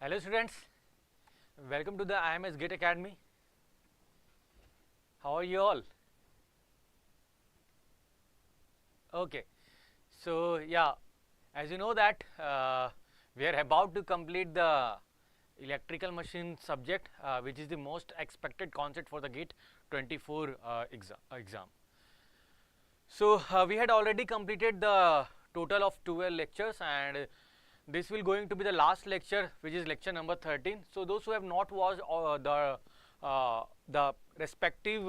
Hello students, welcome to the IMS Gate Academy. How are you all? Okay, so yeah, as you know that we are about to complete the electrical machine subject, which is the most expected concept for the GATE 24 exam. So we had already completed the total of 12 lectures, and this will going to be the last lecture, which is lecture number 13. So those who have not watched the respective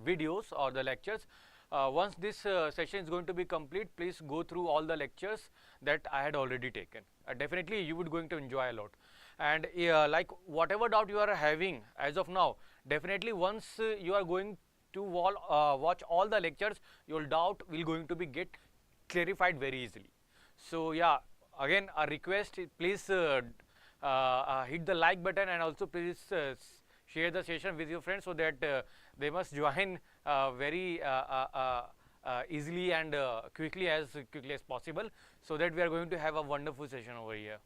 videos or the lectures, once this session is going to be complete, please go through all the lectures that I had already taken. Definitely you would going to enjoy a lot. And like whatever doubt you are having as of now, definitely once you are going to watch all the lectures, your doubt will going to be get clarified very easily. So yeah, again a request, please hit the like button, and also please share the session with your friends so that they must join very easily and quickly as possible, so that we are going to have a wonderful session over here.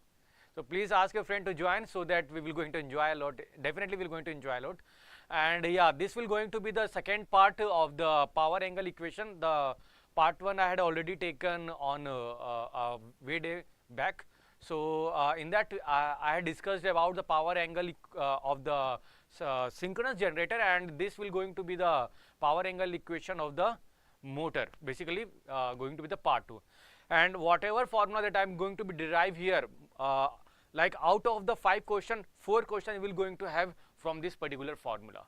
So please ask your friend to join so that we will going to enjoy a lot. Definitely we will going to enjoy a lot. And yeah, this will going to be the second part of the power angle equation. The part 1 I had already taken on way day back. So in that I had discussed about the power angle of the synchronous generator, and this will going to be the power angle equation of the motor, basically going to be the part 2. And whatever formula that I am going to be derive here, like out of the 5 questions, 4 questions will going to have from this particular formula.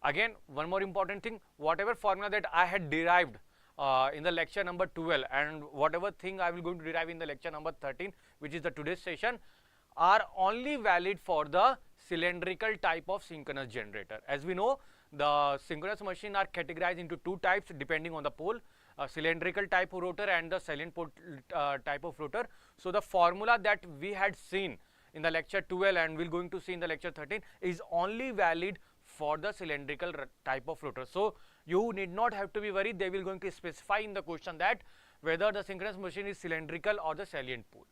Again, one more important thing, whatever formula that I had derived in the lecture number 12, and whatever thing I will going to derive in the lecture number 13, which is the today's session, are only valid for the cylindrical type of synchronous generator. As we know, the synchronous machine are categorized into 2 types depending on the pole, cylindrical type of rotor and the salient pole type of rotor. So the formula that we had seen in the lecture 12 and we're going to see in the lecture 13 is only valid for the cylindrical type of rotor. So you need not have to be worried. They will going to specify in the question that whether the synchronous machine is cylindrical or the salient pole.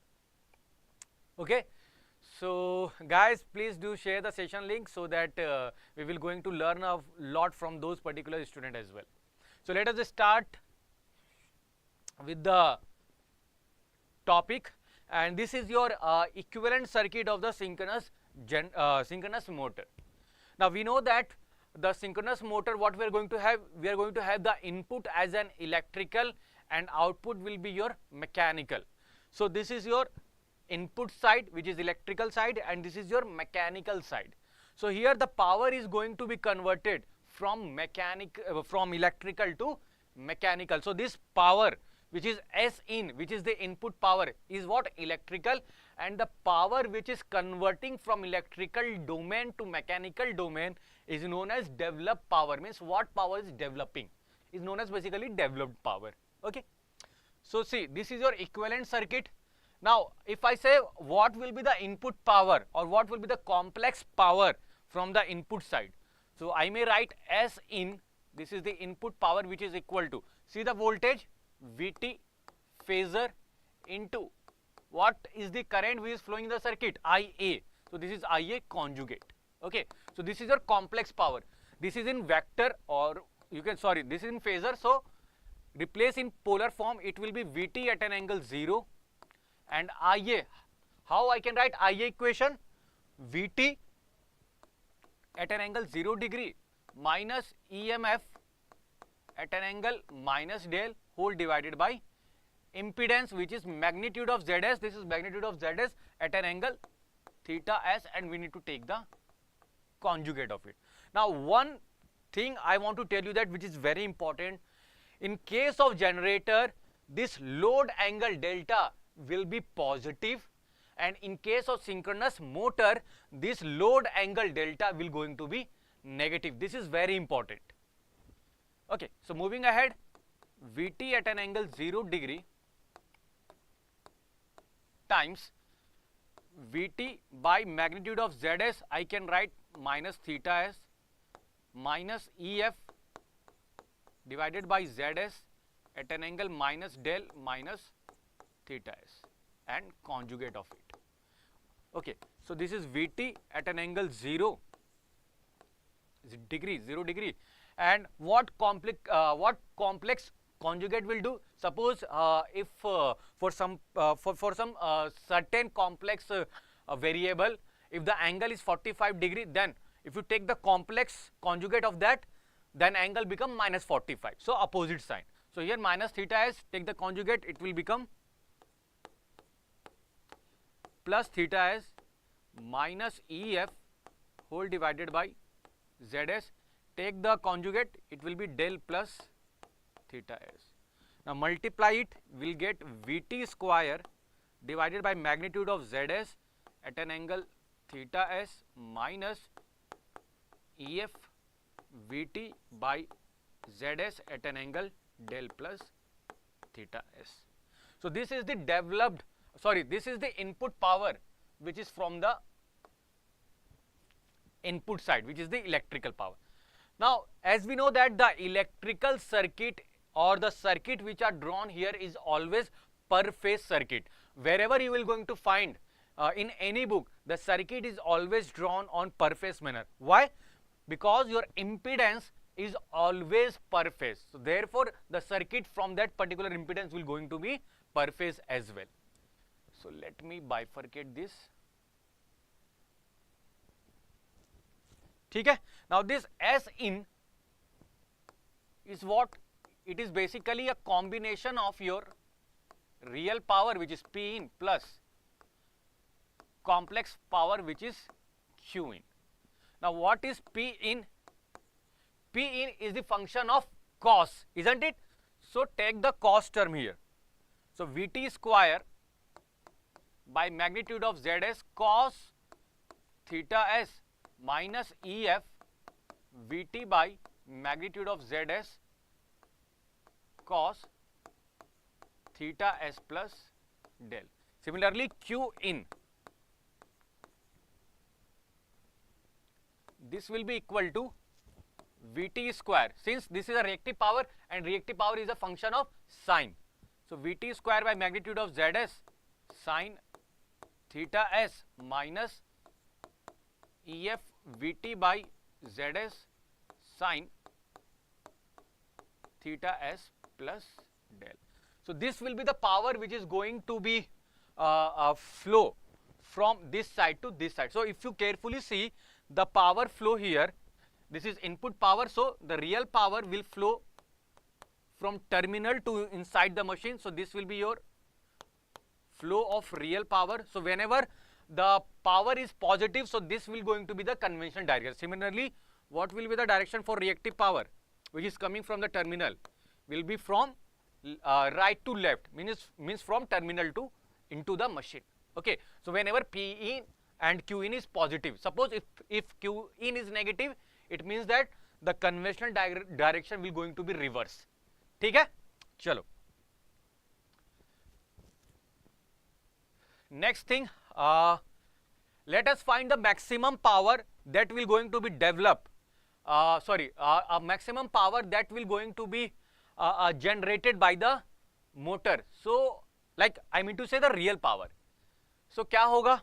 Okay. So guys, please do share the session link so that we will going to learn a lot from those particular students as well. So let us start with the topic, and this is your equivalent circuit of the synchronous motor. Now we know that the synchronous motor, what we are going to have, we are going to have the input as an electrical and output will be your mechanical. So this is your input side, which is electrical side, and this is your mechanical side. So here the power is going to be converted from electrical to mechanical. So this power, which is S in, which is the input power, is what? Electrical, and the power which is converting from electrical domain to mechanical domain is known as developed power. Means what power is developing is known as basically developed power. Okay. So see, this is your equivalent circuit. Now if I say what will be the input power or what will be the complex power from the input side, so I may write S in, this is the input power, which is equal to, see the voltage Vt phasor into what is the current which is flowing in the circuit, Ia. So this is Ia conjugate. Okay. So this is your complex power. This is in vector, or you can, sorry, this is in phasor. So replace in polar form, it will be Vt at an angle 0 and Ia. How I can write Ia equation? Vt at an angle 0 degree minus EMF at an angle minus del whole divided by impedance, which is magnitude of Zs. This is magnitude of Zs at an angle theta s, and we need to take the conjugate of it. Now one thing I want to tell you that which is very important, in case of generator, this load angle delta will be positive, and in case of synchronous motor, this load angle delta will going to be negative. This is very important. Okay, so moving ahead, Vt at an angle 0 degree times Vt by magnitude of Zs, I can write minus theta s minus Ef divided by Zs at an angle minus del minus theta s and conjugate of it. Okay, so this is Vt at an angle 0 degree, 0 degree. And what complex conjugate will do? Suppose if for some certain complex variable, if the angle is 45 degree, then if you take the complex conjugate of that, then angle become minus 45. So opposite sign. So here minus theta s, take the conjugate, it will become plus theta s minus EF whole divided by ZS. Take the conjugate, it will be del plus theta s. Now multiply it, we'll get Vt square divided by magnitude of Zs at an angle theta s minus EF Vt by Zs at an angle del plus theta s. So this is the this is the input power which is from the input side, which is the electrical power. Now as we know that the electrical circuit or the circuit which are drawn here is always per phase circuit. Wherever you will going to find in any book, the circuit is always drawn on per phase manner. Why? Because your impedance is always per phase. So therefore the circuit from that particular impedance will going to be per phase as well. So let me bifurcate this. Okay? Now this S in is what? It is basically a combination of your real power, which is P in, plus complex power, which is Q in. Now what is P in? P in is the function of cos, isn't it? So take the cos term here. So Vt square by magnitude of Zs cos theta s minus EF Vt by magnitude of Zs cos theta s plus del. Similarly, Q in, this will be equal to Vt square, since this is a reactive power and reactive power is a function of sine. So Vt square by magnitude of Zs sine theta s minus EF Vt by Zs sine theta s plus del. So this will be the power which is going to be flow from this side to this side. So if you carefully see the power flow here, this is input power, so the real power will flow from terminal to inside the machine. So this will be your flow of real power. So whenever the power is positive, so this will going to be the conventional direction. Similarly, what will be the direction for reactive power, which is coming from the terminal, will be from right to left, means from terminal to into the machine. Okay, so whenever P in and Q in is positive, suppose if Q in is negative, it means that the conventional direction will going to be reverse. ठीक है? चलो. Next thing, let us find the maximum power that will going to be developed. A maximum power that will going to be generated by the motor. So, like I mean to say the real power. So, क्या होगा?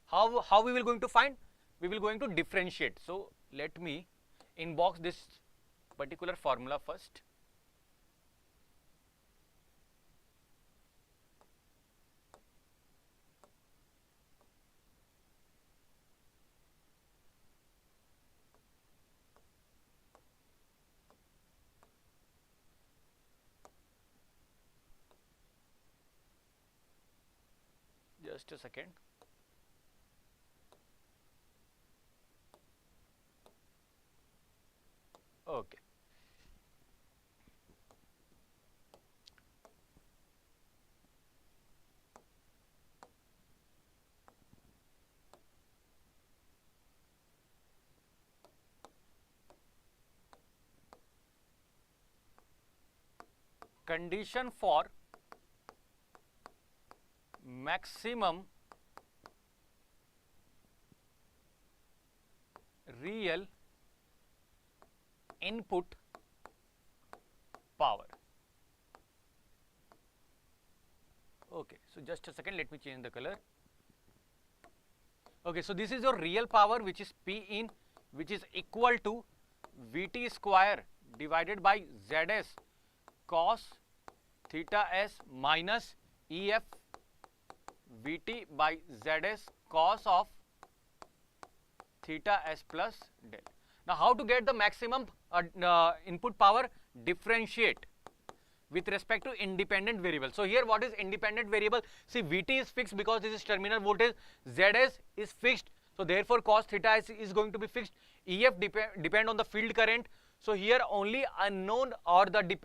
How we will going to find? We will going to differentiate. So, let me inbox this particular formula first. Just a second. Okay. Condition for maximum real input power. Okay, so just a second, let me change the color. Okay, so this is your real power, which is P in, which is equal to Vt square divided by Zs cos theta s minus Ef Vt by Zs cos of theta s plus del. Now, how to get the maximum input power? Differentiate with respect to independent variable. So, here what is independent variable? See, Vt is fixed because this is terminal voltage, Zs is fixed. So, therefore, cos theta s is going to be fixed. Ef depend on the field current. So, here only unknown or the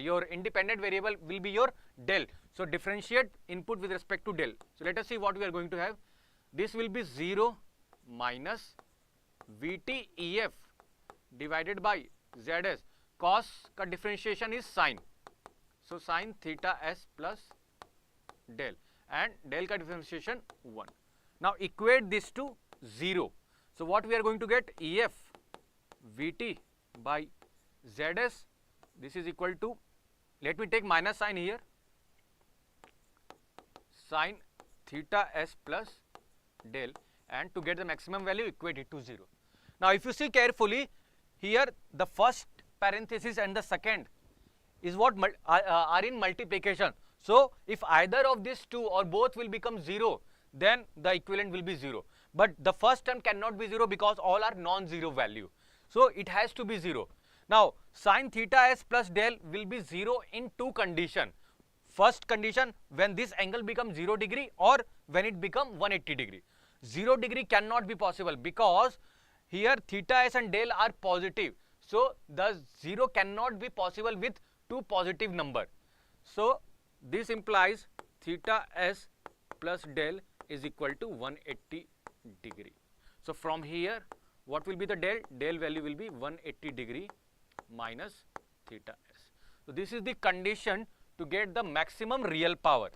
your independent variable will be your del. So, differentiate input with respect to del. So, let us see what we are going to have. This will be 0 minus Vt Ef divided by Zs. Cos का differentiation is sine. So, sin theta s plus del, and del का differentiation 1. Now, equate this to 0. So, what we are going to get? Ef Vt by Zs, this is equal to, let me take minus sign here, sin theta s plus del, and to get the maximum value equate it to 0. Now, if you see carefully, here the first parenthesis and the second is what are in multiplication. So, if either of these two or both will become 0, then the equivalent will be 0. But the first term cannot be 0 because all are non-zero value. So, it has to be 0. Now, sin theta s plus del will be 0 in two conditions. First condition, when this angle becomes 0 degree or when it becomes 180 degree. 0 degree cannot be possible because here theta s and del are positive. So, the 0 cannot be possible with two positive number. So, this implies theta s plus del is equal to 180 degree. So, from here what will be the del? Del value will be 180 degree minus theta s. So, this is the condition to get the maximum real power.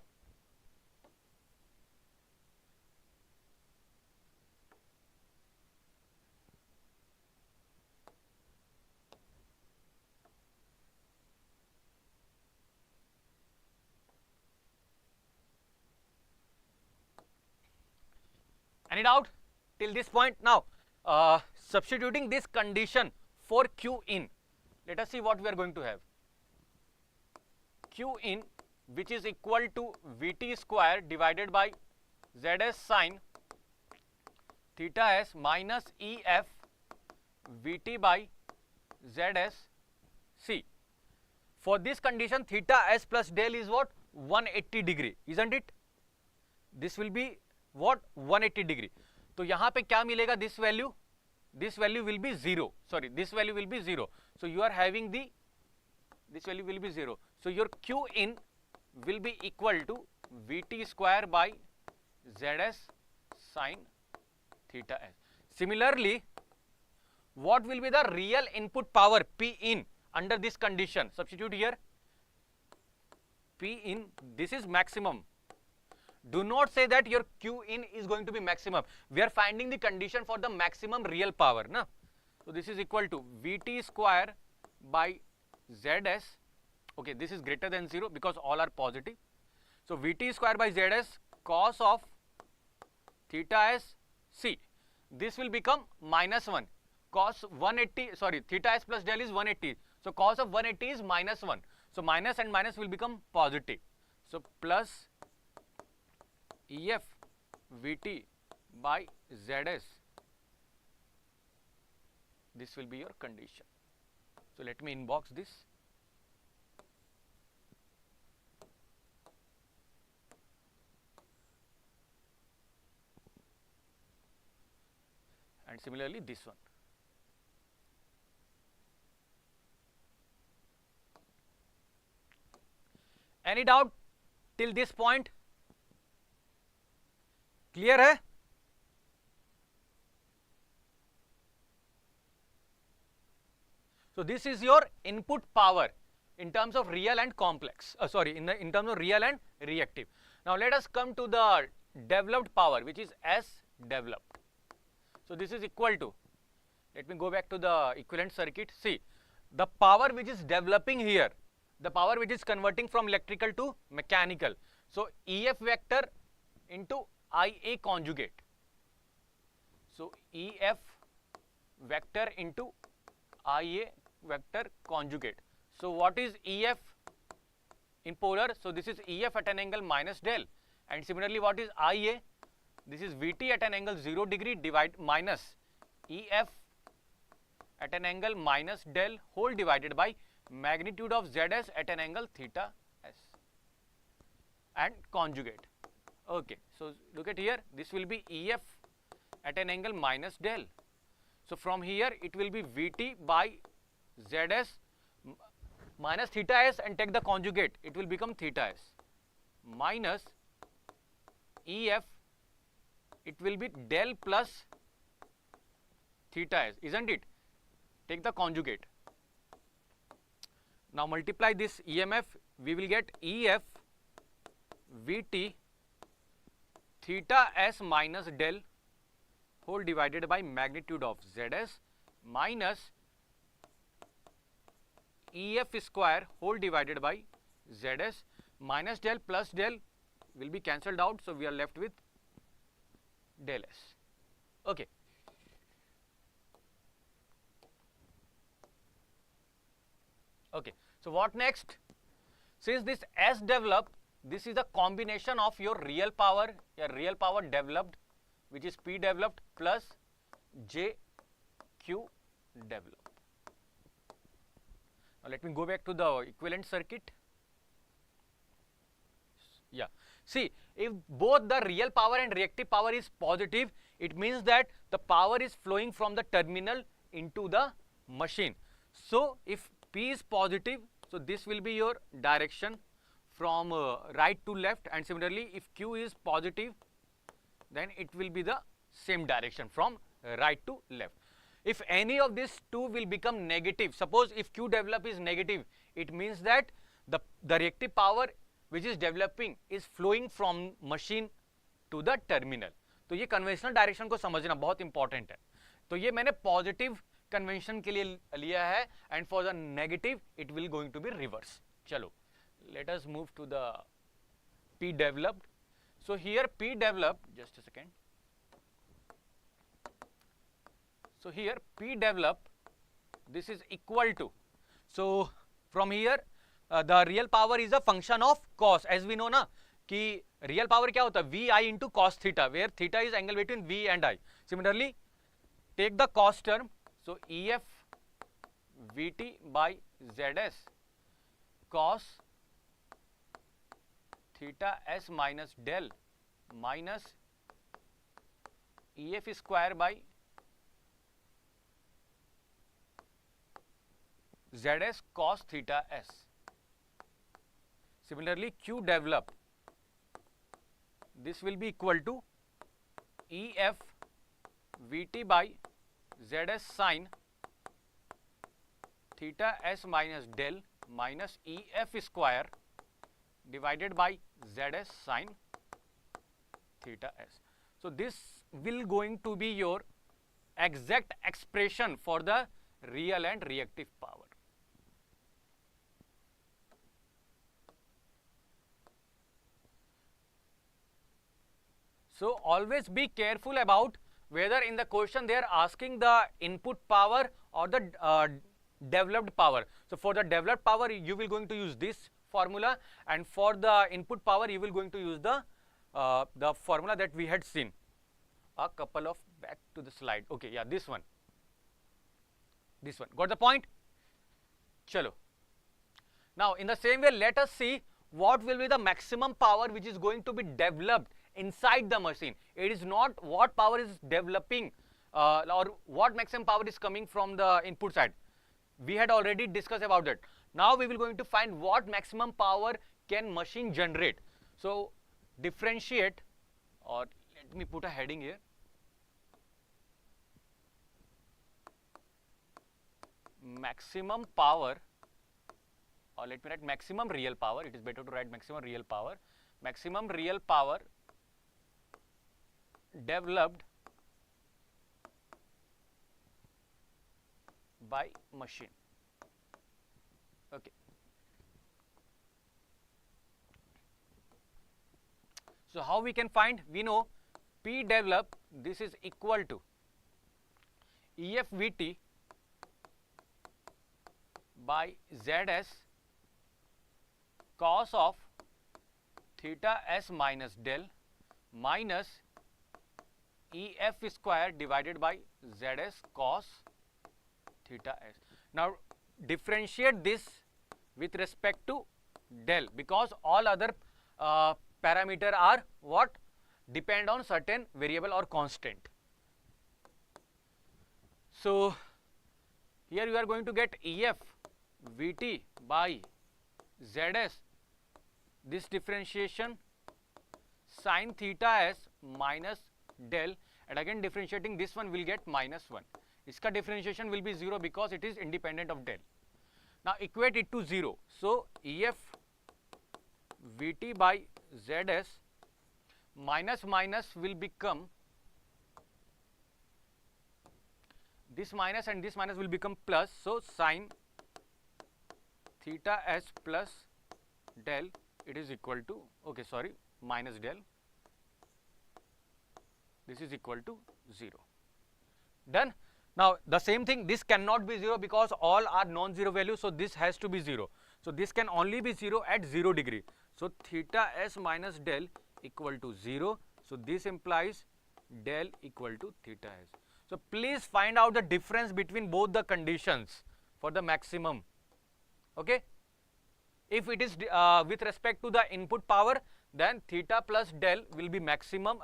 Any doubt till this point? Now, substituting this condition for Q in, let us see what we are going to have. Q in, which is equal to Vt square divided by Zs sin theta s minus Ef Vt by Zs c. For this condition, theta s plus del is what? 180 degree, isn't it? This will be what? 180 degree. तो यहाँ पे क्या मिलेगा? This value will be 0. Sorry, this value will be 0. So you are having this value will be 0. So your Q in will be equal to Vt square by Zs sin theta s. Similarly, what will be the real input power P in under this condition? Substitute here. P in, this is maximum. Do not say that your Q in is going to be maximum. We are finding the condition for the maximum real power. Na? So, this is equal to Vt square by Zs. Okay, this is greater than 0 because all are positive. So, Vt square by Zs cos of theta s c. This will become minus 1. Cos 180, sorry, theta s plus del is 180. So, cos of 180 is minus 1. So, minus and minus will become positive. So, plus Ef Vt by Zs, this will be your condition. So, let me inbox this. And similarly this one. Any doubt till this point? Clear है? So this is your input power in terms of real and complex. In terms of real and reactive. Now let us come to the developed power, which is S developed. So this is equal to, let me go back to the equivalent circuit. See, the power which is developing here, the power which is converting from electrical to mechanical. So EF vector into IA conjugate. So EF vector into IA vector conjugate. So what is EF in polar? So this is EF at an angle minus del, and similarly what is IA? This is VT at an angle 0 degree divide minus EF at an angle minus del whole divided by magnitude of ZS at an angle theta s and conjugate. Okay, so look at here, this will be EF at an angle minus del. So from here it will be VT by ZS minus theta s, and take the conjugate, it will become theta s minus EF, it will be del plus theta s, isn't it? Take the conjugate. Now multiply this EMF, we will get EF VT theta s minus del whole divided by magnitude of ZS minus EF square whole divided by ZS minus del plus del will be cancelled out, so we are left with del S. Okay. Okay, so what next? Since this S developed, this is a combination of your real power developed, which is P developed plus JQ developed. Now let me go back to the equivalent circuit. Yeah, see, if both the real power and reactive power is positive, it means that the power is flowing from the terminal into the machine. So if P is positive, so this will be your direction from right to left, and similarly if Q is positive, then it will be the same direction from right to left. If any of these two will become negative, suppose if Q develop is negative, it means that the reactive power which is developing is flowing from machine to the terminal. तो ये conventional direction को समझना बहुत important है. तो ये मैंने positive convention के लिए लिया है, and for the negative it will going to be reverse. चलो, let us move to the P developed. So here P developed, just a second. So here P developed, this is equal to, so from here the real power is a function of cos, as we know ना कि real power क्या होता है, VI into cos theta, where theta is angle between V and I. Similarly, take the cos term, so EF VT by ZS cos theta s minus del minus EF square by ZS cos theta s. Similarly, Q developed, this will be equal to EF VT by ZS sin theta s minus del minus EF square divided by ZS sin theta s. So this will going to be your exact expression for the real and reactive power. So always be careful about whether in the question they are asking the input power or the developed power. So for the developed power you will going to use this formula, and for the input power you will going to use the formula that we had seen a couple of back to the slide. Okay, yeah, this one. Got the point? Chalo. Now in the same way, let us see what will be the maximum power which is going to be developed inside the machine. It is not what power is developing or what maximum power is coming from the input side. We had already discussed about that. Now we will going to find what maximum power can machine generate. So differentiate, or let me put a heading here. Maximum power, or let me write maximum real power. It is better to write maximum real power. Maximum real power developed by machine. Okay. So how we can find? We know P developed, this is equal to EF VT by ZS cos of theta S minus del minus EF square divided by ZS cos theta S. Now differentiate this with respect to del, because all other parameter are what? Depend on certain variable or constant. So here you are going to get EF VT by ZS, this differentiation sin theta S minus del, and again differentiating this one will get minus 1. Iska differentiation will be 0 because it is independent of del. Now equate it to 0. So EF VT by ZS minus minus will become, this minus and this minus will become plus. So sin theta S plus del, it is equal to, okay, sorry, minus del, this is equal to 0. Done. Now the same thing, this cannot be 0 because all are non-zero values, so this has to be 0. So this can only be 0 at 0 degree. So theta S minus del equal to 0. So this implies del equal to theta S. So please find out the difference between both the conditions for the maximum. Okay. If it is with respect to the input power, then theta plus del will be maximum,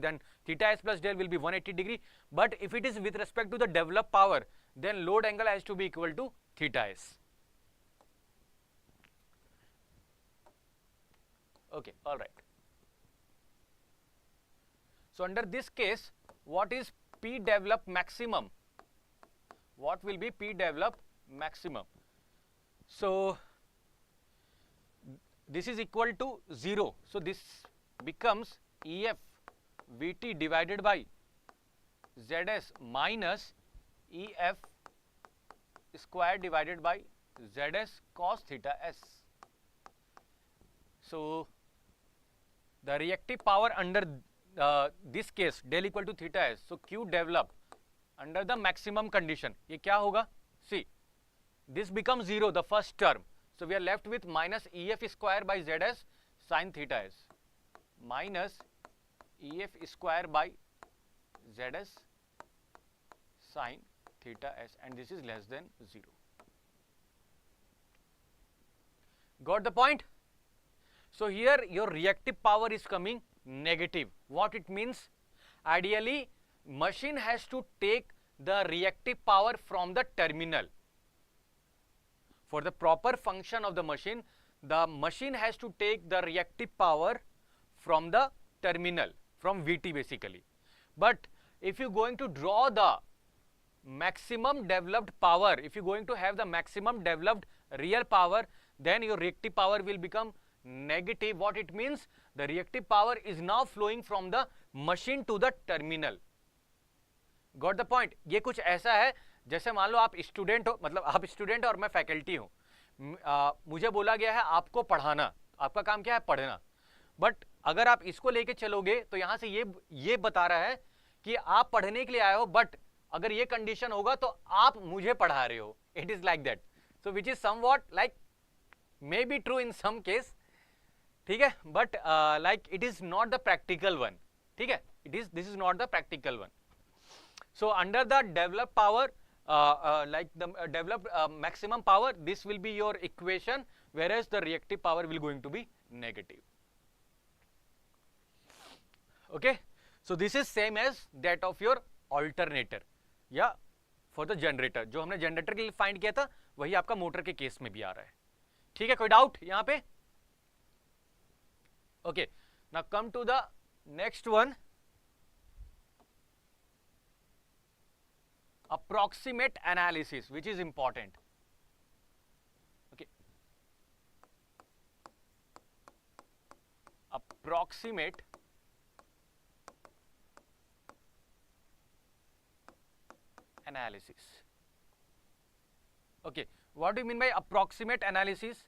then theta S plus del will be 180 degree. But if it is with respect to the developed power, then load angle has to be equal to theta S. Okay, all right. So under this case, what is P develop maximum? What will be P develop maximum? So this is equal to 0. So this becomes EF VT divided by ZS minus EF square divided by ZS cos theta S. So the reactive power under this case del equal to theta S. So Q develop under the maximum condition. ये क्या होगा? See, this becomes 0, the first term. So we are left with minus EF square by ZS sin theta S minus EF square by ZS sin theta S, and this is less than 0. Got the point? So here your reactive power is coming negative. What it means? Ideally, machine has to take the reactive power from the terminal. For the proper function of the machine has to take the reactive power from the terminal, from VT basically. But if you're going to draw the maximum developed power, if you're going to have the maximum developed real power, then your reactive power will become negative. What it means? The reactive power is now flowing from the machine to the terminal. Got the point? ये कुछ ऐसा है जैसे मान लो आप student हो, मतलब आप स्टूडेंट और मैं फैकल्टी हूँ, मुझे बोला गया है आपको पढ़ाना, आपका काम क्या है? पढ़ना. बट अगर आप इसको लेके चलोगे तो यहाँ से ये बता रहा है कि आप पढ़ने के लिए आए हो, बट अगर ये कंडीशन होगा तो आप मुझे पढ़ा रहे हो. It is like that. So which is somewhat like may be true in some case. ठीक है, but like it is not the practical one. ठीक है, this is not the practical one. So under the developed power, like the developed maximum power, this will be your equation, whereas the reactive power will going to be negative. Okay, so this is same as that of your alternator, yeah, for the generator. जो हमने generator के लिए find किया था, वही आपका motor के case में भी आ रहा है. ठीक है, कोई डाउट यहाँ पे? Okay, now come to the next one. Approximate analysis, which is important. Okay, approximate analysis. Okay, what do you mean by approximate analysis?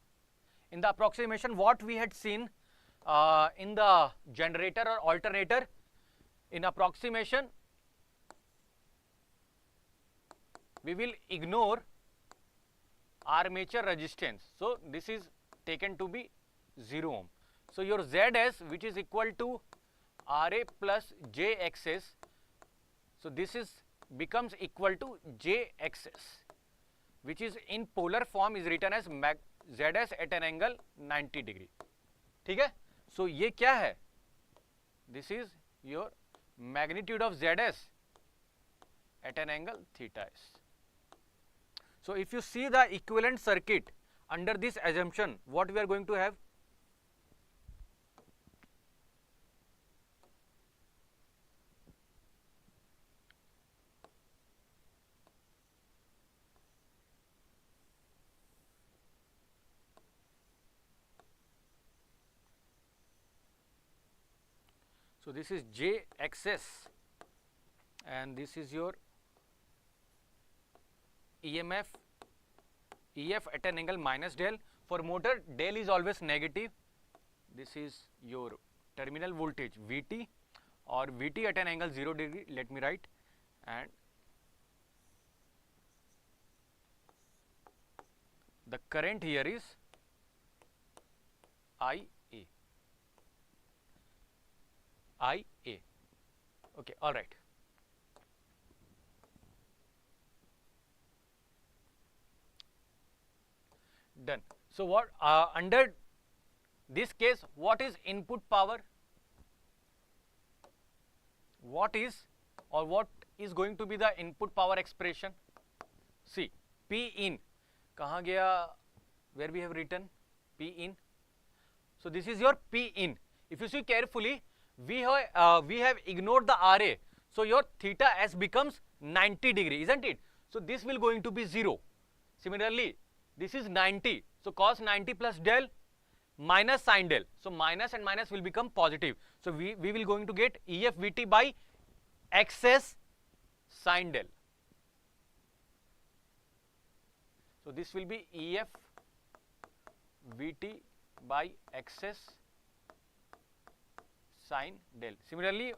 In the approximation, what we had seen in the generator or alternator, in approximation, we will ignore armature resistance. So this is taken to be 0 ohm. So your Zs, which is equal to Ra plus Jxs, so this is becomes equal to Jxs, which is in polar form is written as Zs at an angle 90 degree. ठीक है? So ये क्या है? This is your magnitude of Zs at an angle theta s. So if you see the equivalent circuit under this assumption, what we are going to have? So this is Jxs and this is your EMF, EF at an angle minus del. For motor, del is always negative. This is your terminal voltage Vt, or Vt at an angle 0 degree, let me write, and the current here is IA. Okay, all right. Done. So what under this case, what is input power? What is going to be the input power expression? See, P in, कहाँ गया? Where we have written P in. So this is your P in. If you see carefully, we have ignored the Ra. So your theta s becomes 90 degree, isn't it? So this will going to be 0. Similarly, this is 90. So cos 90 plus del minus sin del. So minus and minus will become positive. So we will going to get EF Vt by Xs sin del. So this will be EF Vt by Xs sin del. Similarly,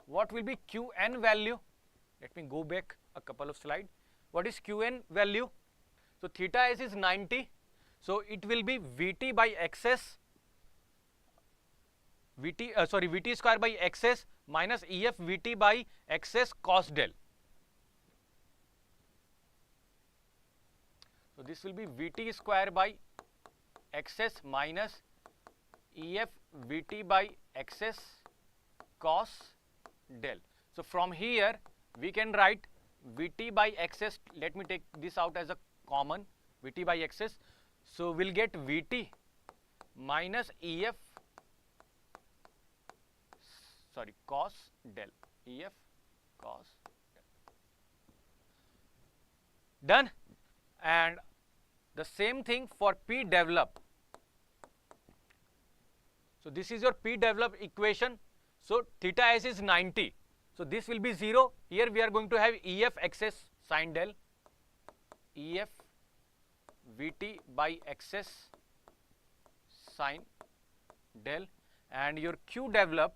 what will be Qn value? Let me go back a couple of slides. What is Qn value? So theta s is 90. So it will be Vt by Xs, Vt square by Xs minus EF Vt by Xs cos del. So this will be Vt square by Xs minus EF Vt by Xs cos del. So from here we can write Vt by Xs. Let me take this out as a common, Vt by Xs. So we'll get Vt minus EF, cos del, EF cos del. Done. And the same thing for P develop. So this is your P develop equation. So theta s is 90. So this will be 0. Here we are going to have EF Xs sin del, EF Vt by Xs sin del, and your Q develop.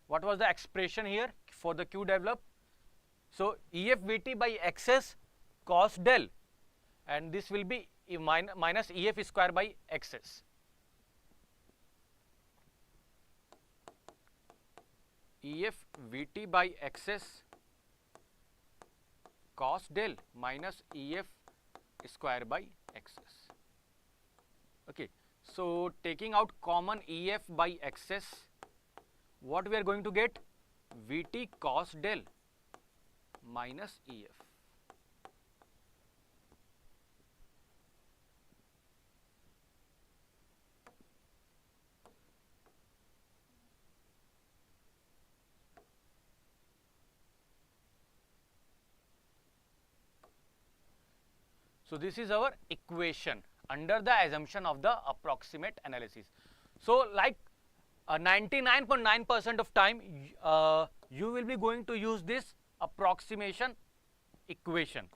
What was the expression here for the Q develop? So EF Vt by Xs cos del, and this will be minus EF square by Xs. EF Vt by Xs cos del minus EF square by Xs. Okay, so taking out common EF by Xs, what we are going to get? Vt cos del minus EF. So this is our equation under the assumption of the approximate analysis. So like 99.9% of time you will be going to use this approximation equation.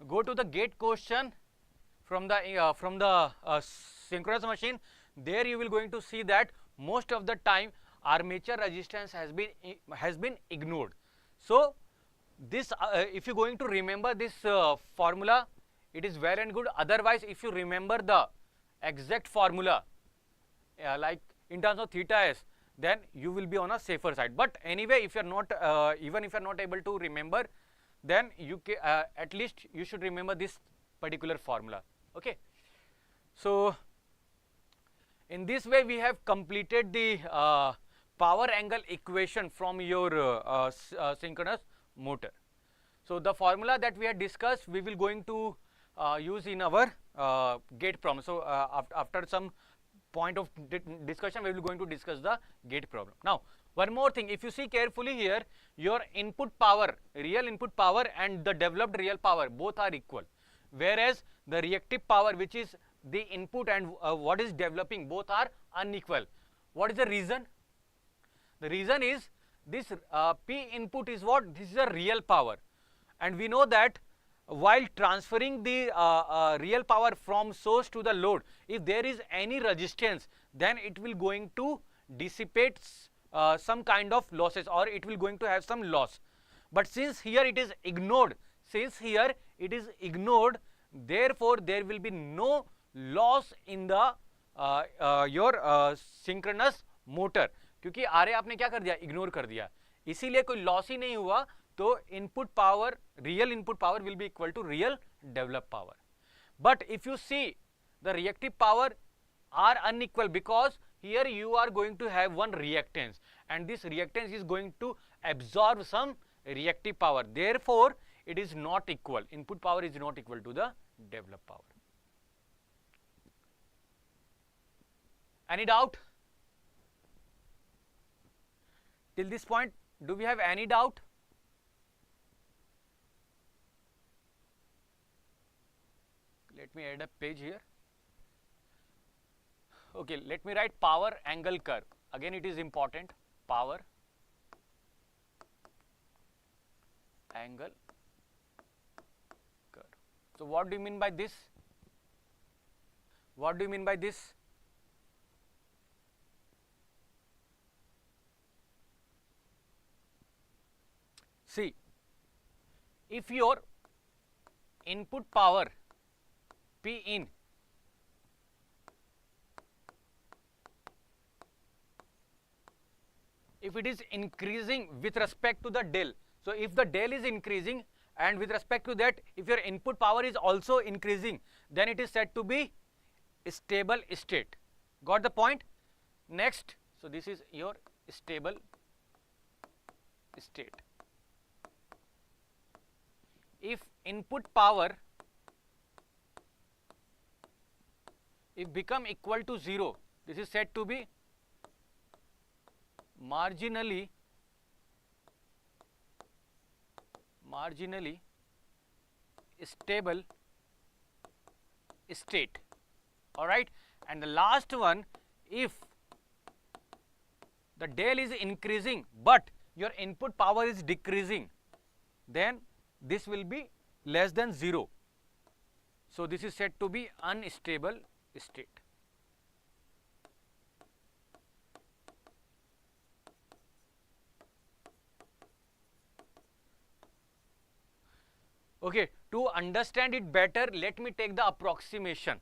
Go to the gate question from the synchronous machine. There you will going to see that most of the time armature resistance has been ignored. So this if you're going to remember this formula, it is well and good. Otherwise, if you remember the exact formula, like in terms of theta s, then you will be on a safer side. But anyway, if you're not even if you're not able to remember, then you at least you should remember this particular formula. Okay. So in this way, we have completed the power angle equation from your synchronous motor. So the formula that we had discussed, we will going to use in our gate problem. So after some point of discussion, we will going to discuss the gate problem. Now one more thing, if you see carefully here, your input power, real input power and the developed real power, both are equal, whereas the reactive power, which is the input and what is developing, both are unequal. What is the reason? The reason is this P input is what? This is a real power, and we know that while transferring the real power from source to the load, if there is any resistance, then it will going to dissipate some kind of losses, or it will going to have some loss. But since here it is ignored, therefore there will be no loss in the your synchronous motor, क्योंकि R A आपने क्या कर दिया, ignore कर दिया, इसीलिए कोई loss ही नहीं हुआ. तो input power, real input power will be equal to real develop power. But if you see the reactive power are unequal, because here you are going to have one reactance, and this reactance is going to absorb some reactive power. Therefore it is not equal, input power is not equal to the developed power. Any doubt till this point? Do we have any doubt? Let me add a page here. Okay, let me write power angle curve. Again, it is important. Power angle curve. So what do you mean by this? What do you mean by this? See, if your input power P in if it is increasing with respect to the del, so if the del is increasing and with respect to that, if your input power is also increasing, then it is said to be stable state. Got the point? Next, so this is your stable state. If input power if become equal to 0, this is said to be marginally stable state. All right, and the last one, if the del is increasing but your input power is decreasing, then this will be less than 0. So this is said to be unstable state. Okay, to understand it better, let me take the approximation.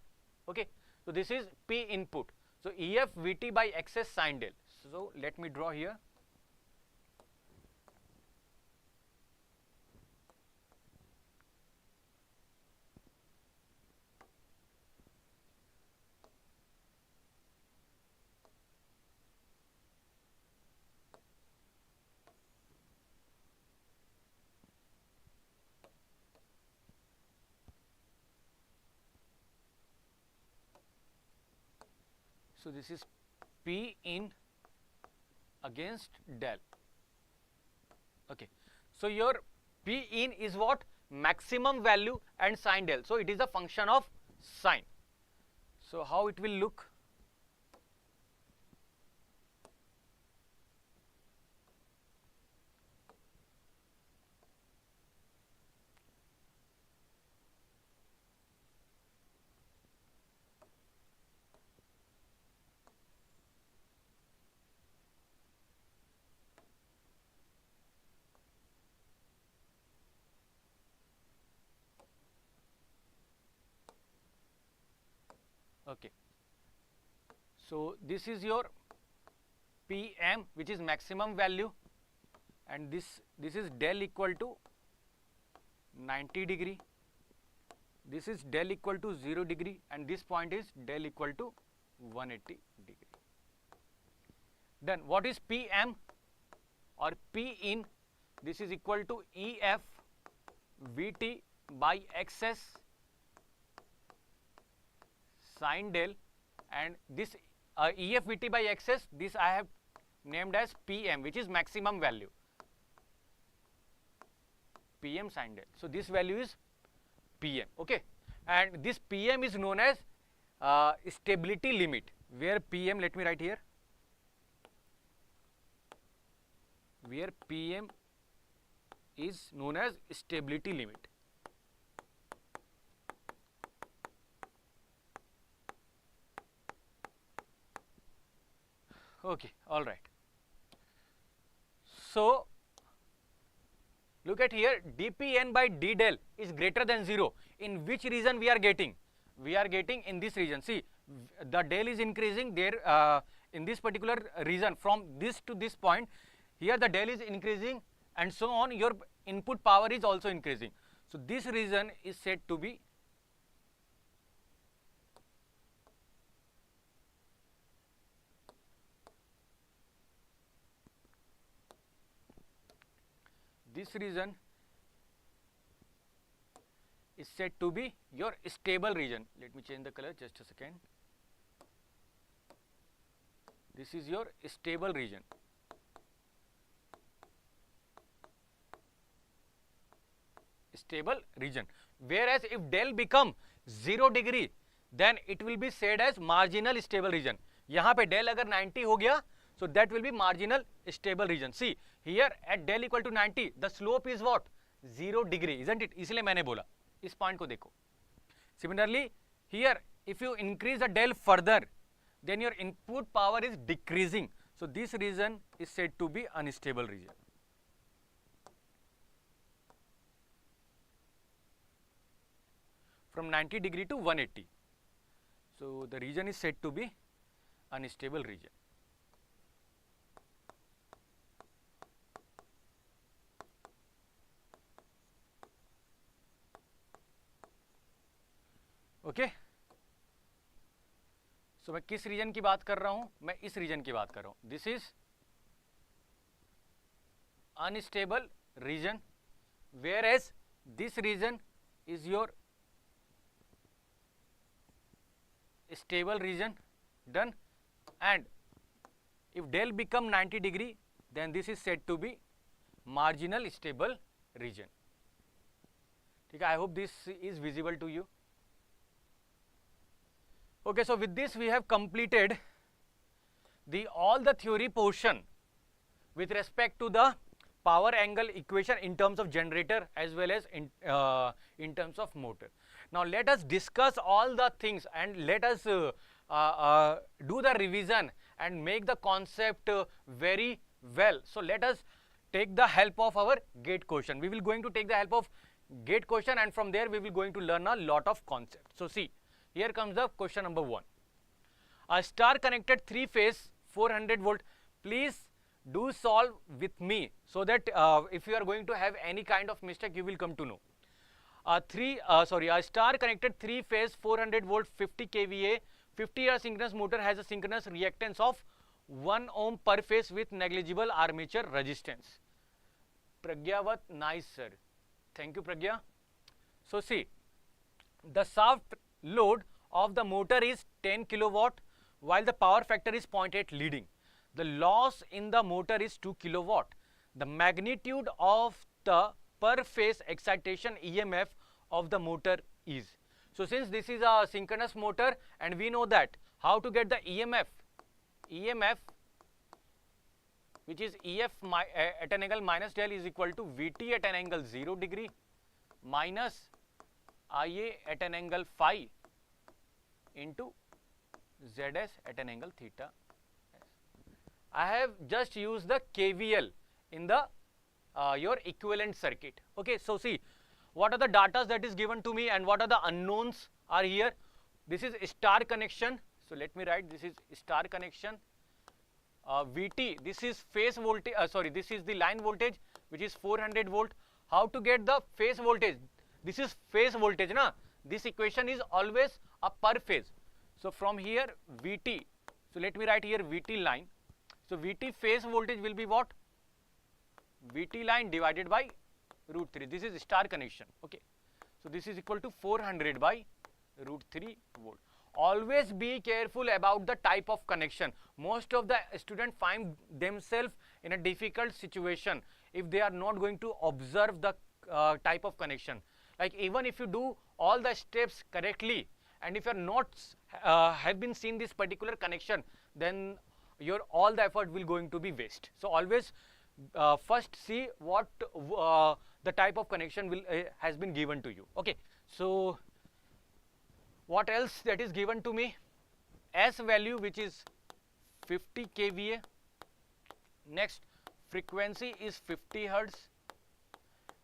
Okay, so this is P input. So EF Vt by XS sin del. So let me draw here. So this is P in against del. Okay, so your P in is what? Maximum value and sin del. So it is a function of sin. So how it will look? Okay. So this is your PM, which is maximum value, and this is del equal to 90 degree. This is del equal to 0 degree, and this point is del equal to 180 degree. Then what is PM or P in? This is equal to EF VT by XS sin del, and this EF VT by XS, this I have named as PM, which is maximum value, PM sin del. So this value is PM, okay, and this PM is known as stability limit, where PM, let me write here, where PM is known as stability limit. Okay, all right. So look at here, dPn by d del is greater than 0. In which region we are getting? We are getting in this region. See, the del is increasing there in this particular region from this to this point. Here the del is increasing, and so on. Your input power is also increasing. So this region is said to be your stable region. Let me change the color, just a second. This is your stable region. Stable region. Whereas if del become 0 degree, then it will be said as marginal stable region. यहाँ पे del अगर 90 हो गया, so that will be marginal stable region. See here at del equal to 90, the slope is what? 0 degree, isn't it? इसलिए मैंने बोला, इस point को देखो. Similarly, here if you increase the del further, then your input power is decreasing. So this region is said to be unstable region. From 90 degree to 180. So the region is said to be unstable region. Okay so मैं किस reason की बात कर रहा हूं? मैं इस reason की बात कर रहा हूं. This is unstable region, whereas this region is your stable region. Done. And if del become 90 degree, then this is said to be marginal stable region. ठीक है, I hope this is visible to you. Okay, so with this we have completed all the theory portion with respect to the power angle equation in terms of generator as well as in terms of motor. Now let us discuss all the things and let us do the revision and make the concept very well. So let us take the help of our gate question. We will going to take the help of gate question, and from there we will going to learn a lot of concepts. So see, here comes the question number 1. A star connected 3-phase 400 volt. Please do solve with me so that if you are going to have any kind of mistake, you will come to know. A star connected 3-phase 400 volt 50 kVA 50-year synchronous motor has a synchronous reactance of 1 ohm per phase with negligible armature resistance. Pragyavat, nice sir. Thank you, Pragya. So see, the shaft load of the motor is 10 kilowatt while the power factor is 0.8 leading. The loss in the motor is 2 kilowatt. The magnitude of the per phase excitation EMF of the motor is. So since this is a synchronous motor and we know that how to get the EMF which is EF at an angle minus del is equal to VT at an angle 0 degree minus IA at an angle phi into ZS at an angle theta. I have just used the KVL in the your equivalent circuit. Okay, so see what are the data that is given to me and what are the unknowns are here. This is star connection. So let me write, this is star connection. VT, this is phase voltage, this is the line voltage, which is 400 volt. How to get the phase voltage? This is phase voltage, na? This equation is always a per phase. So from here VT, so let me write here VT line. So VT phase voltage will be what? VT line divided by root 3. This is star connection. Okay. So this is equal to 400 by root 3 volt. Always be careful about the type of connection. Most of the students find themselves in a difficult situation if they are not going to observe the type of connection. Like even if you do all the steps correctly, and if you are not have been seen this particular connection, then your all the effort will going to be waste. So always first see what the type of connection will has been given to you. Okay. So what else that is given to me? S value, which is 50 kVA. Next, frequency is 50 hertz.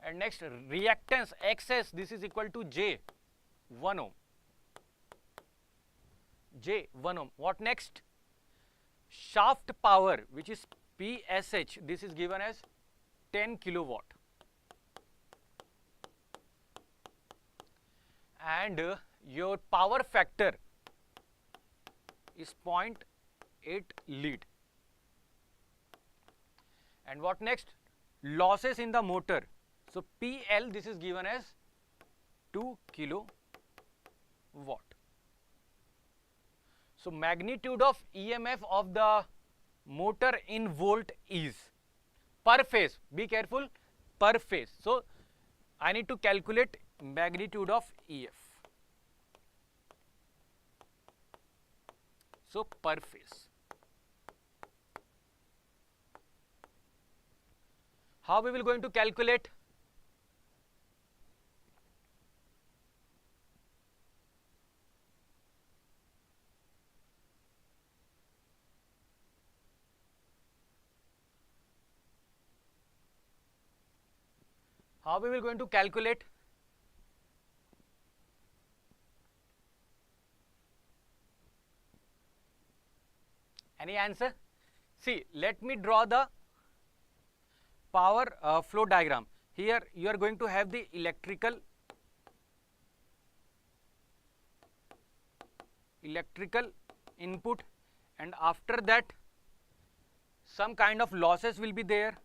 And next, reactance XS, this is equal to J 1 ohm. J 1 ohm. What next? Shaft power, which is PSH, this is given as 10 kilowatt. And your power factor is 0.8 lead. And what next? Losses in the motor. So PL, this is given as 2 kilowatt. So magnitude of EMF of the motor in volt is per phase. Be careful, per phase. So I need to calculate magnitude of EF. So per phase. How we will going to calculate? How we will going to calculate? Any answer? See, let me draw the power flow diagram. Here you are going to have the electrical input, and after that some kind of losses will be there,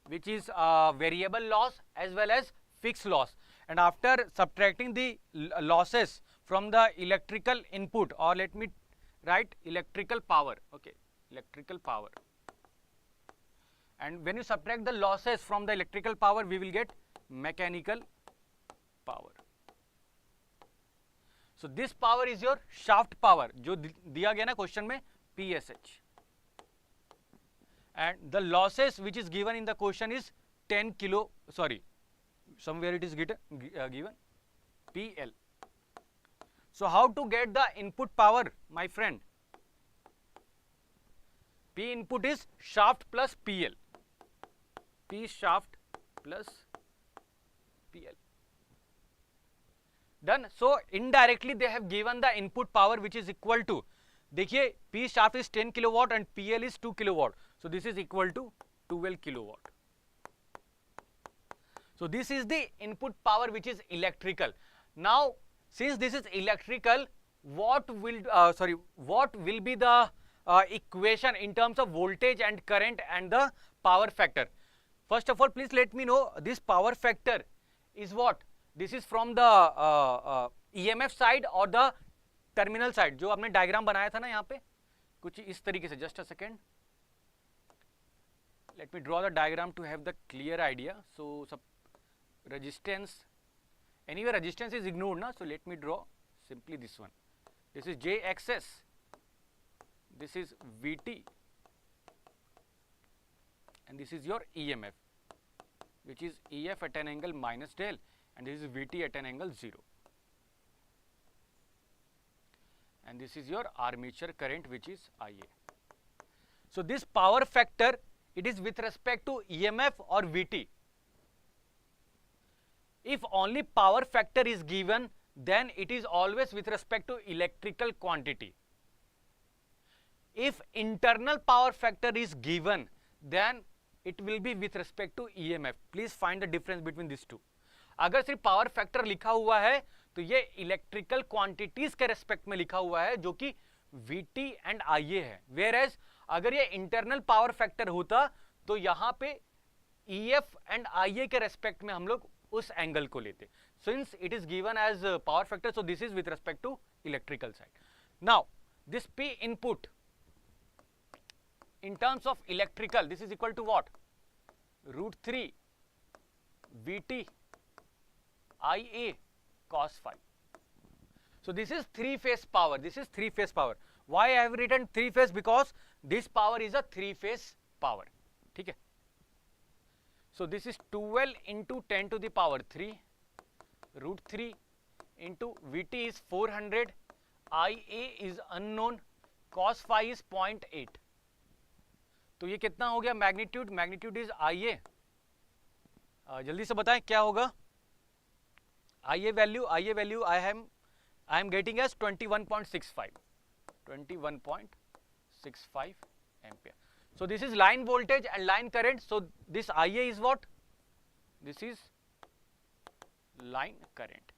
which is variable loss as well as fixed loss. And after subtracting the losses from the electrical input, or let me write electrical power, okay, electrical power. And when you subtract the losses from the electrical power, we will get mechanical power. So this power is your shaft power, जो दिया गया ना question में, PSH. And the losses which is given in the question is 10 kilo, somewhere it is given PL. So how to get the input power, my friend? P input is shaft plus PL. P shaft plus PL. Done. So indirectly they have given the input power, which is equal to, देखिए P shaft is 10 kilowatt and PL is 2 kilowatt. So this is equal to 12 kilowatt. So this is the input power which is electrical. Now since this is electrical, what will be the equation in terms of voltage and current and the power factor? First of all, please let me know this power factor is what? This is from the EMF side or the terminal side. जो आपने diagram बनाया था ना यहाँ पे, कुछ इस तरीके से. Just a second. Let me draw the diagram to have the clear idea. So resistance. Anyway, resistance is ignored, na? So let me draw simply this one. This is JXS. This is VT. And this is your EMF, which is EF at an angle minus del, and this is VT at an angle 0. And this is your armature current, which is IA. So this power factor, it is with respect to EMF or VT. If only power factor is given, then it is always with respect to electrical quantity. If internal power factor is given, then it will be with respect to EMF. Please find the difference between these two. अगर सिर्फ power factor लिखा हुआ है तो ये electrical quantities के respect में लिखा हुआ है जो कि VT एंड IA है. वेयरएज अगर ये इंटरनल पावर फैक्टर होता तो यहाँ पे EF एंड IA के रेस्पेक्ट में हम लोग उस एंगल को लेते. Since it is given as power factor, so this is with respect to electrical side. Now this P input in terms of electrical, this is equal to what? Root 3 VT IA cos phi. So this is three-phase power. This is three-phase power. Why I have written three-phase? Because this power is a three-phase power. ठीक है? So this is 12 into 10 to the power 3 root 3 into VT is 400, IA is unknown, cos phi is 0.8. तो ये कितना हो गया magnitude? Magnitude is IA. जल्दी से बताएं क्या होगा? IA value I am getting as 21.65 ampere. So this is line voltage and line current. So this IA is what? This is line current.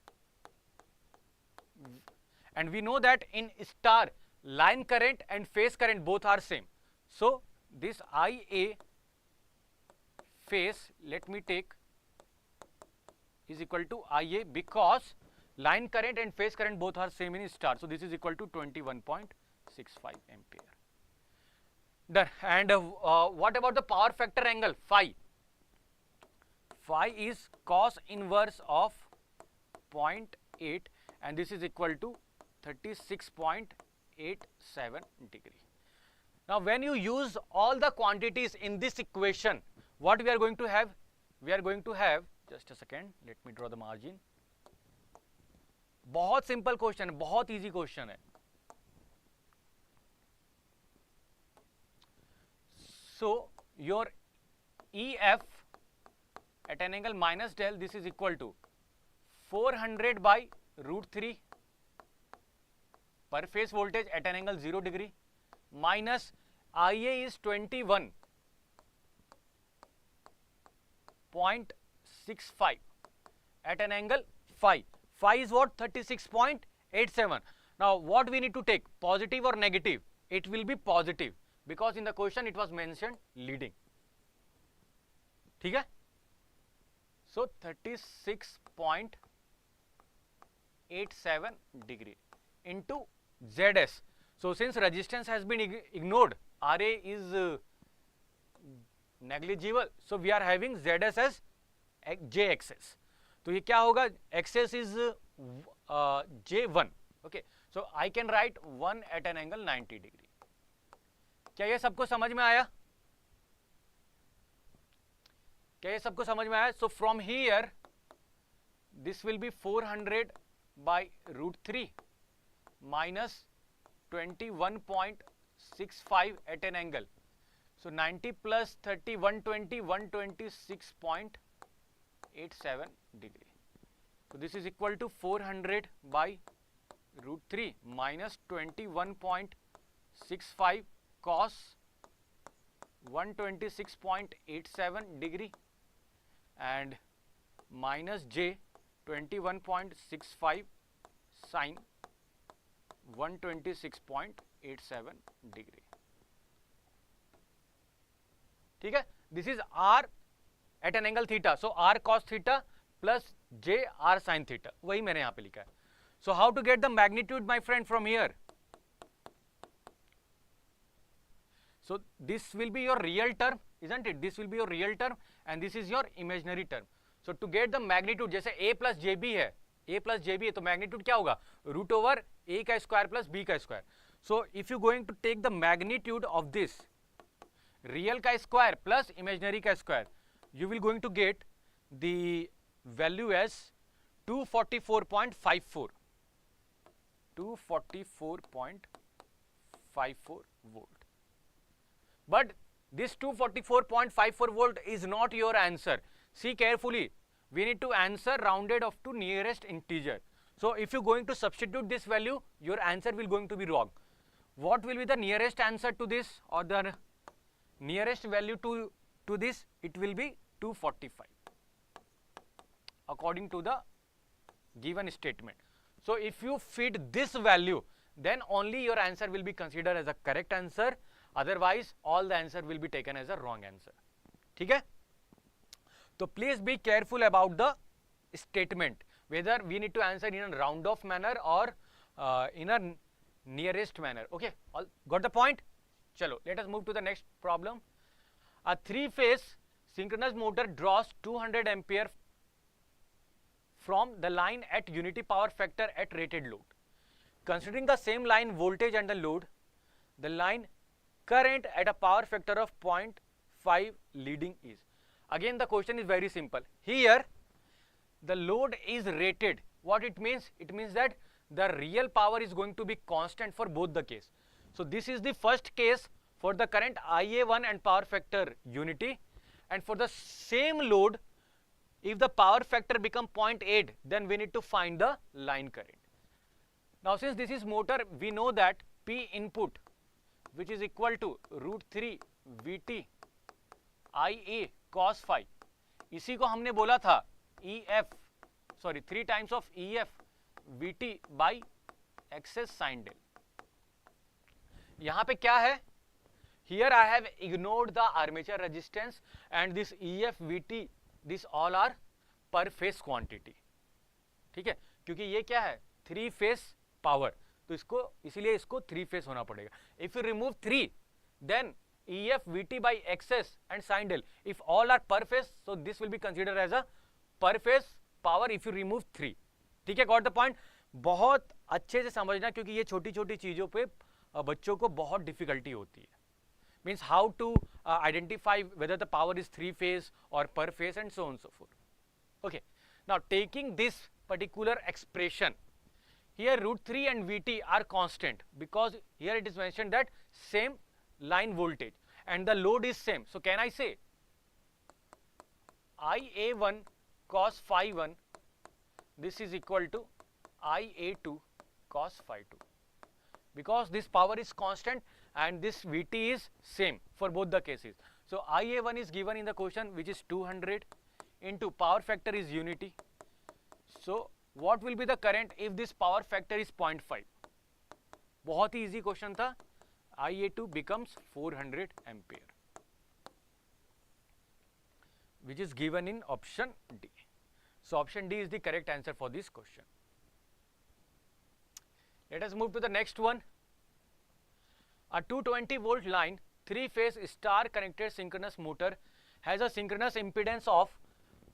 And we know that in star, line current and phase current both are same. So this IA phase, let me take, is equal to IA because line current and phase current both are same in star. So this is equal to 21.65 ampere. Done. And what about the power factor angle? Phi. Phi is cos inverse of 0.8 and this is equal to 36.87 degree. Now when you use all the quantities in this equation, what we are going to have? We are going to have, just a second, let me draw the margin. बहुत simple question है, बहुत easy question है. So your EF at an angle minus del, this is equal to 400 by root 3 per phase voltage at an angle 0 degree minus IA is 21.65 at an angle phi. Phi is what? 36.87. Now what we need to take? Positive or negative? It will be positive because in the question it was mentioned leading. ठीक है? So 36.87 degree into ZS. So since resistance has been ignored, RA is negligible. So we are having ZS as JXS. तो ये क्या होगा? XS is J1. Okay. So I can write 1 at an angle 90 degree. क्या ये सबको समझ में आया? क्या ये सबको समझ में आया? So from here, this will be 400 by root 3 minus 21.65 at an angle. So 90 plus 30, 120, 126.87 degree. So this is equal to 400 by root 3 minus 21.65 cos 126.87 degree and minus J 21.65 sin 126.87 degree. ठीक है? This is R at an angle theta. So R cos theta plus J R sin theta. वही मैंने यहाँ पे लिखा है. So how to get the magnitude, my friend, from here? So this will be your real term, isn't it? This will be your real term and this is your imaginary term. So to get the magnitude, जैसे A plus JB है, A plus JB है, तो magnitude क्या होगा? Root over A का square plus B का square. So if you going to take the magnitude of this, real का square plus imaginary का square, you will going to get the value as 244.54. 244.54 volt. But this 244.54 volt is not your answer. See carefully. We need to answer rounded off to nearest integer. So if you're going to substitute this value, your answer will going to be wrong. What will be the nearest answer to this, or the nearest value to this? It will be 245 according to the given statement. So if you fit this value, then only your answer will be considered as a correct answer. Otherwise, all the answer will be taken as a wrong answer. ठीक है? So please be careful about the statement, whether we need to answer in a round off manner or in a nearest manner. Okay, all got the point? Chalo, let us move to the next problem. A three-phase synchronous motor draws 200 ampere from the line at unity power factor at rated load. Considering the same line voltage and the load, the line current at a power factor of 0.5 leading is. Again, the question is very simple. Here, the load is rated. What it means? It means that the real power is going to be constant for both the case. So this is the first case for the current IA1 and power factor unity, and for the same load, if the power factor become 0.8, then we need to find the line current. Now since this is motor, we know that P input, which is equal to √3 VT IA cos phi, इसी को हमने बोला था EF, sorry 3 times of EF VT by XS sin del. यहाँ पे क्या है? Here I have ignored the armature resistance and this EF VT, this all are per phase quantity. ठीक है, क्योंकि ये क्या है? 3 phase power, तो इसको इसीलिए इसको 3 phase होना पड़ेगा. If you remove 3, then EF VT by XS and sin del, if all are per phase, so this will be considered as a per phase power if you remove 3. ठीक है, got the point? बहुत अच्छे से समझना, क्योंकि ये छोटी छोटी चीज़ों पे बच्चों को बहुत डिफिकल्टी होती है. Means how to identify whether the power is 3 phase or per phase and so on and so forth. Okay, now taking this particular expression, here √3 and VT are constant because here it is mentioned that same line voltage and the load is same. So can I say IA1 cos phi 1, this is equal to IA2 cos phi 2, because this power is constant and this VT is same for both the cases. So IA1 is given in the question, which is 200 into power factor is unity. So what will be the current if this power factor is 0.5? बहुत ही easy question था. IA2 becomes 400 ampere, which is given in option D. So option D is the correct answer for this question. Let us move to the next one. A 220 volt line 3-phase star connected synchronous motor has a synchronous impedance of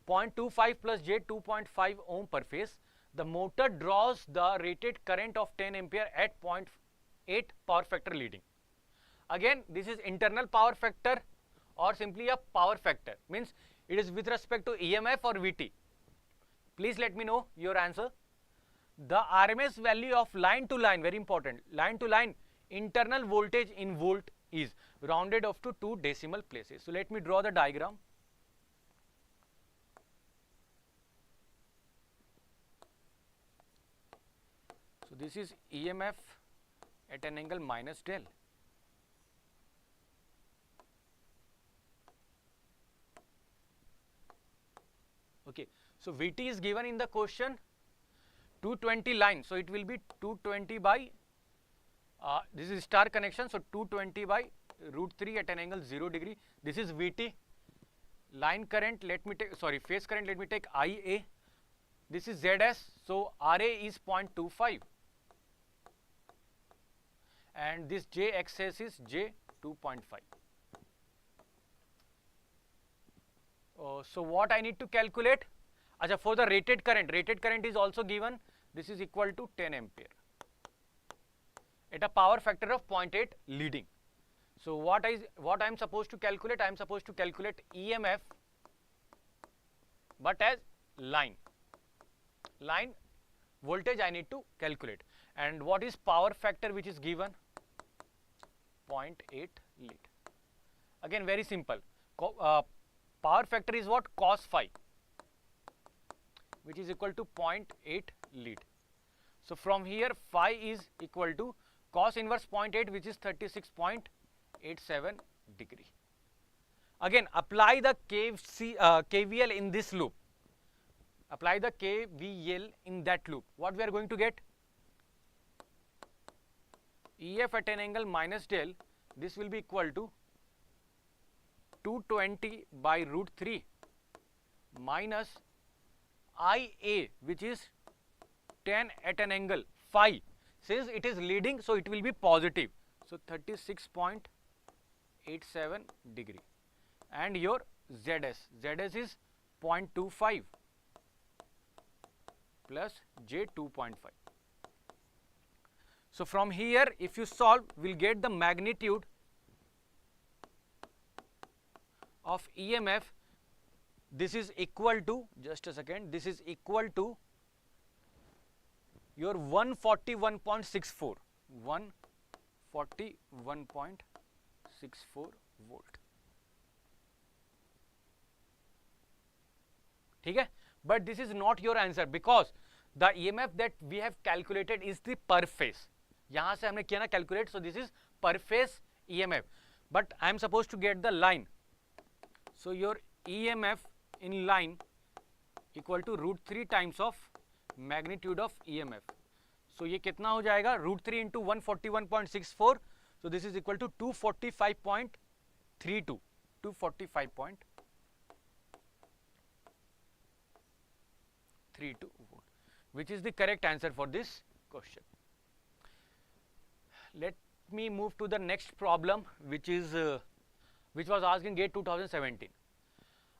0.25 plus J 2.5 ohm per phase. The motor draws the rated current of 10 ampere at 0.8 power factor leading. Again, this is internal power factor or simply a power factor, means it is with respect to EMF or VT. Please let me know your answer. The RMS value of line to line, very important, line to line internal voltage in volt is rounded off to 2 decimal places. So let me draw the diagram. So this is EMF at an angle minus del. Okay, so VT is given in the question 220 line, so it will be 220 by this is star connection, so 220 by √3 at an angle 0 degree. This is VT. Line current, let me take, sorry, phase current, let me take IA. This is ZS, so RA is 0.25 and this JXS is J 2.5. So what I need to calculate? Acha, for the rated current is also given. This is equal to 10 ampere at a power factor of 0.8 leading. So what I am supposed to calculate? I am supposed to calculate EMF, but as line voltage I need to calculate. And what is power factor which is given? 0.8 lead. Again, very simple. Power factor is what? Cos phi, which is equal to 0.8 lead. So from here phi is equal to cos inverse 0.8, which is 36.87 degree. Again, apply the KVL in this loop. Apply the KVL in that loop. What we are going to get? EF at an angle minus del, this will be equal to 220 by root 3 minus IA, which is 10 at an angle phi. Since it is leading, so it will be positive. So 36.87 degree. And your ZS is 0.25 plus J 2.5. So from here, if you solve, we'll get the magnitude of EMF. This is equal to, just a second, this is equal to your 141.64, 141.64 volt. ठीक है? But this is not your answer because the EMF that we have calculated is the per phase. यहाँ से हमने किया ना calculate, so this is per phase EMF. But I am supposed to get the line. So your EMF in line equal to root 3 times of magnitude of EMF. So ये कितना हो जाएगा? Root 3 into 141.64. So this is equal to 245.32. 245.32 volt, which is the correct answer for this question. Let me move to the next problem, which was asked in GATE 2017.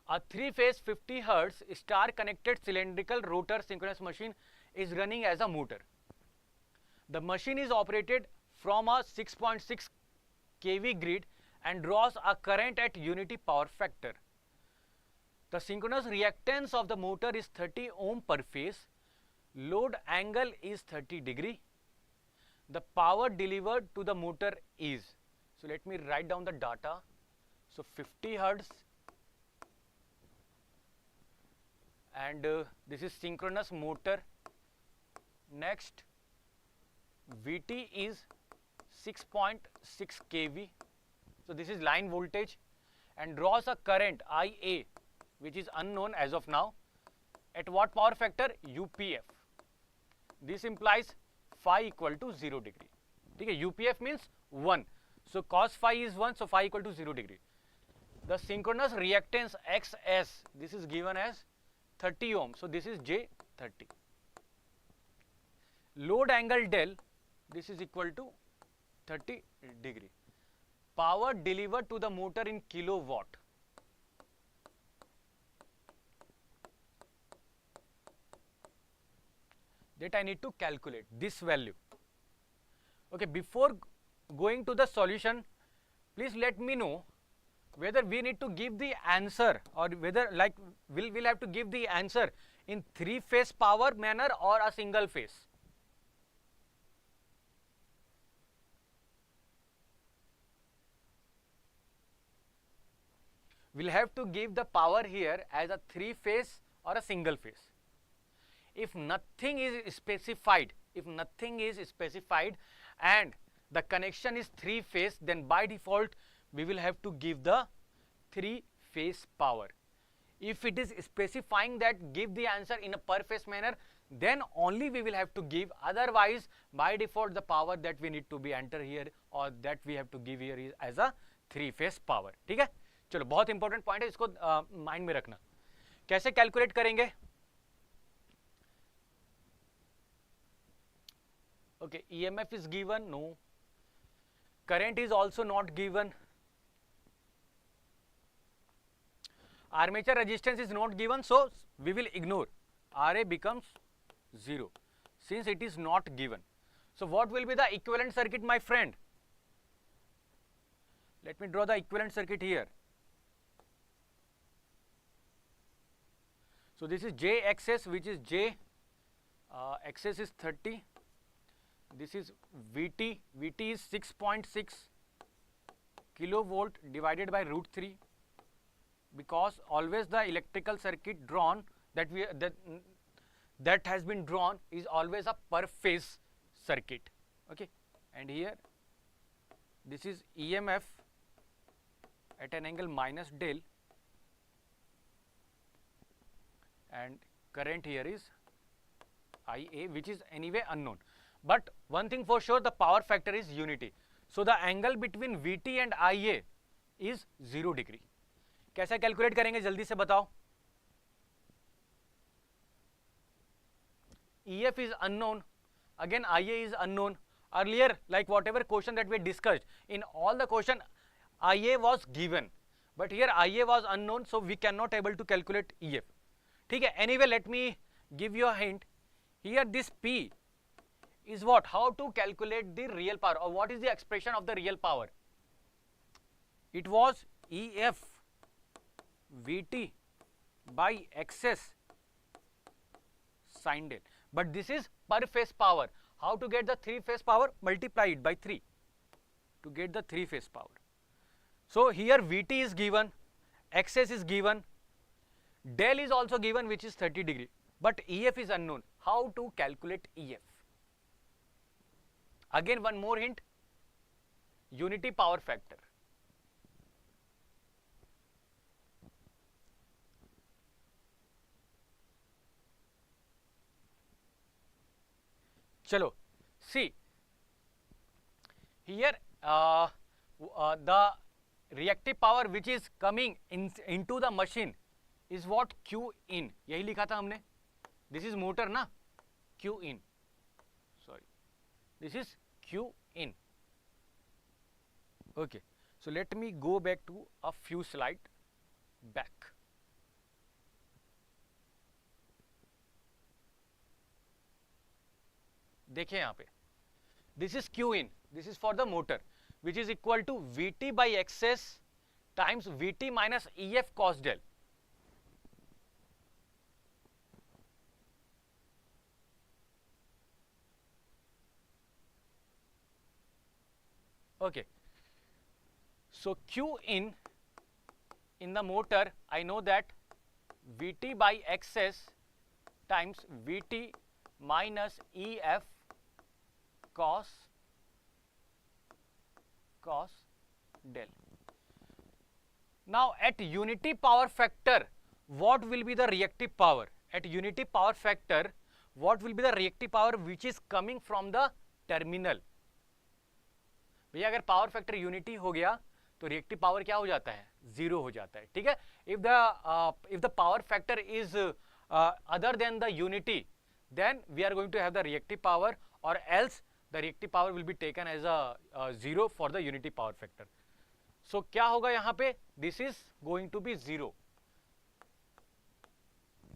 A 3-phase 50 Hz star-connected cylindrical rotor synchronous machine is running as a motor. The machine is operated from a 6.6 kV grid and draws a current at unity power factor. The synchronous reactance of the motor is 30 ohm per phase. Load angle is 30 degree. The power delivered to the motor is, so let me write down the data. So 50 Hz and this is synchronous motor. Next, VT is 6.6 kV. So this is line voltage and draws a current IA, which is unknown as of now. At what power factor? UPF. This implies phi equal to 0 degree. Okay, UPF means 1. So cos phi is 1, so phi equal to 0 degree. The synchronous reactance XS, this is given as 30 ohm. So this is J30. Load angle del, this is equal to 30 degree. Power delivered to the motor in kilowatt. That I need to calculate this value. Okay, before going to the solution, please let me know whether we need to give the answer or whether like we'll have to give the answer in 3-phase power manner or a single phase. We'll have to give the power here as a 3-phase or a single phase. If nothing is specified, and the connection is 3-phase, then by default we will have to give the 3-phase power. If it is specifying that give the answer in a per phase manner, then only we will have to give. Otherwise, by default the power that we need to be enter here or that we have to give here is as a 3-phase power. ठीक है? चलो, बहुत important point है, इसको mind में रखना. कैसे calculate करेंगे? Okay, EMF is given, no. Current is also not given. Armature resistance is not given, so we will ignore. RA becomes 0 since it is not given. So what will be the equivalent circuit, my friend? Let me draw the equivalent circuit here. So this is JXS, which is J, XS is 30. This is VT, VT is 6.6 kilovolt divided by root 3, because always the electrical circuit drawn that has been drawn is always a per phase circuit. Okay, and here this is EMF at an angle minus del, and current here is IA, which is anyway unknown. But one thing for sure, the power factor is unity. So the angle between VT and IA is 0 degree. कैसे calculate करेंगे जल्दी से बताओ. EF is unknown, again IA is unknown. Earlier, like whatever question that we discussed, in all the question IA was given, but here IA was unknown, so we cannot able to calculate EF. ठीक है, anyway let me give you a hint. Here this P is what? How to calculate the real power, or what is the expression of the real power? It was EF VT by XS sin del. But this is per phase power. How to get the 3-phase power? Multiply it by 3 to get the 3-phase power. So here VT is given, XS is given, del is also given, which is 30 degree, but EF is unknown. How to calculate EF? Again one more hint, unity power factor. Chalo, see here the reactive power which is coming into the machine is what? Q in. यही लिखा था हमने. This is motor ना, Q in. Sorry, this is Q in. Okay, so let me go back to a few slides back. देखिए यहाँ पे, this is Q in, this is for the motor, which is equal to VT by XS times VT minus EF cos del. Okay, so Q in the motor, I know that VT by XS times VT minus EF cos del. Now at unity power factor, what will be the reactive power? At unity power factor, what will be the reactive power which is coming from the terminal? भैया अगर power factor unity हो गया तो reactive power क्या हो जाता है? 0 हो जाता है. ठीक है, if the power factor is other than the unity, then we are going to have the reactive power, or else the reactive power will be taken as a 0 for the unity power factor. So क्या होगा यहाँ पे? This is going to be 0.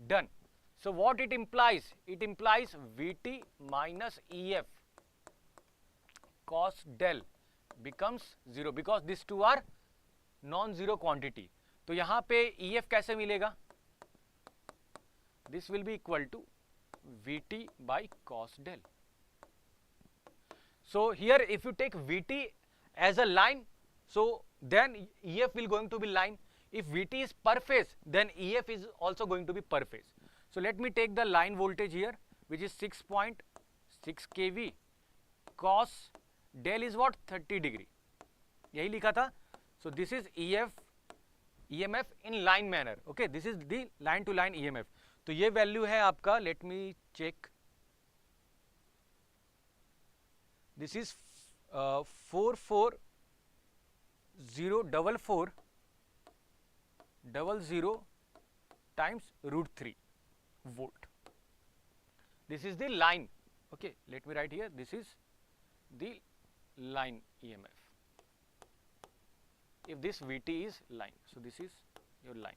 Done. So what it implies? It implies VT minus EF cos del becomes 0, because these two are non-zero quantity. तो यहाँ पे EF कैसे मिलेगा? This will be equal to VT by cos del. So here if you take VT as a line, so then EF will going to be line. If VT is per phase, then EF is also going to be per phase. So let me take the line voltage here, which is 6.6 kV. Cos del is what? 30 degree. यही लिखा था. So this is EMF in line manner. Okay, this is the line to line EMF. तो ये value है आपका, let me check, this is 4404400 times √3 volt. This is the line. Okay, let me write here, this is the line EMF. If this VT is line, so this is your line.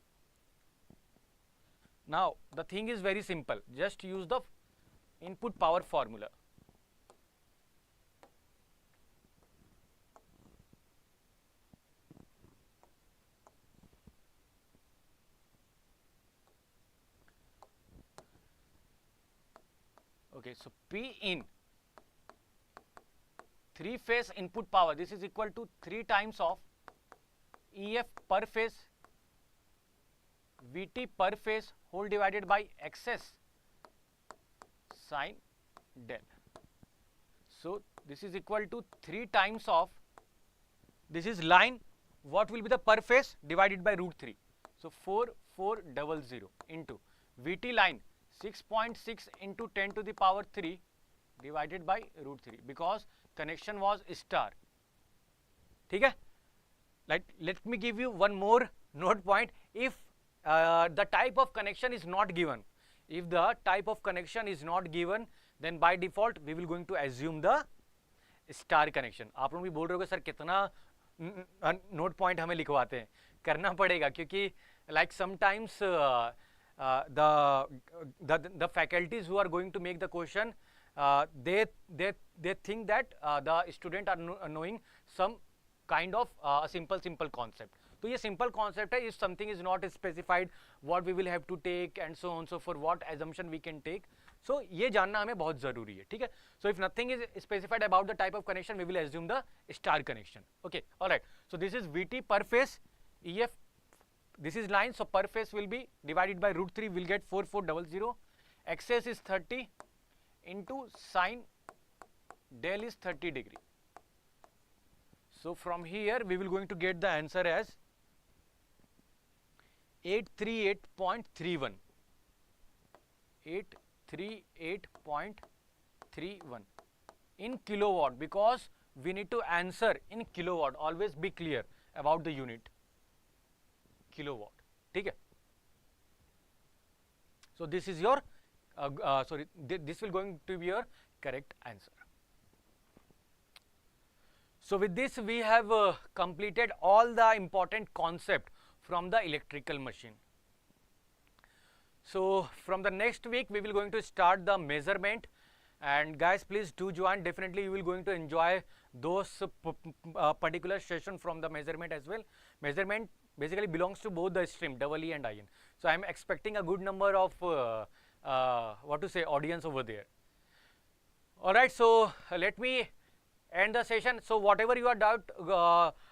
Now the thing is very simple, just use the input power formula. Okay, so P in 3-phase input power, this is equal to 3 times of EF per phase VT per phase whole divided by XS sine del. So this is equal to 3 times of, this is line, what will be the per phase divided by root 3. So 4400 into VT line 6.6 into 10 to the power 3 divided by root 3 because connection was star. ठीक है? Let me give you one more note point. If the type of connection is not given, then by default we will going to assume the star connection. आप लोग भी बोल रहे होगे sir कितना note point हमें लिखवाते हैं, करना पड़ेगा क्योंकि like sometimes the faculties who are going to make the question, they think that the student are knowing some kind of a simple concept. तो ये simple concept है. If something is not specified, what we will have to take and so on, so for what assumption we can take. So ये जानना हमें बहुत ज़रूरी है, ठीक है? So if nothing is specified about the type of connection, we will assume the star connection. Okay, all right. So this is VT per phase, EF. This is line, so per phase will be divided by root 3. We'll get 4400. XS is 30 into sine del is 30 degree. So from here we will going to get the answer as 838.31. 838.31 in kilowatt, because we need to answer in kilowatt. Always be clear about the unit. Kilowatt. ठीक है? So this is your this will going to be your correct answer. So with this we have completed all the important concept from the electrical machine. So from the next week we will going to start the measurement, and guys please do join. Definitely you will going to enjoy those particular session from the measurement as well. Measurement basically belongs to both the stream EE and IN. So I am expecting a good number of audience over there. All right, so let me end the session. So whatever you are doubt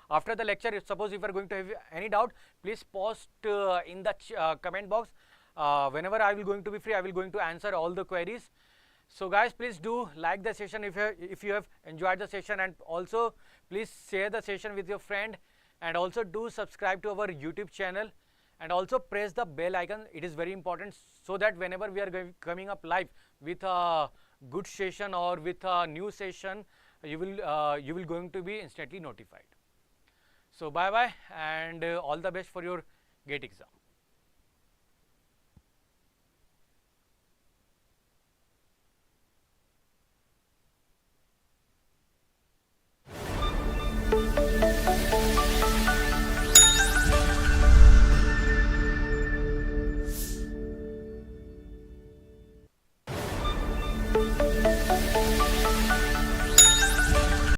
after the lecture, if suppose if you are going to have any doubt, please post in the comment box. Whenever I will going to be free, I will going to answer all the queries. So guys, please do like the session if you have enjoyed the session, and also please share the session with your friend, and also do subscribe to our YouTube channel, and also press the bell icon. It is very important, so that whenever we are coming up live with a good session or with a new session, you will going to be instantly notified. So bye bye, and all the best for your GATE exam.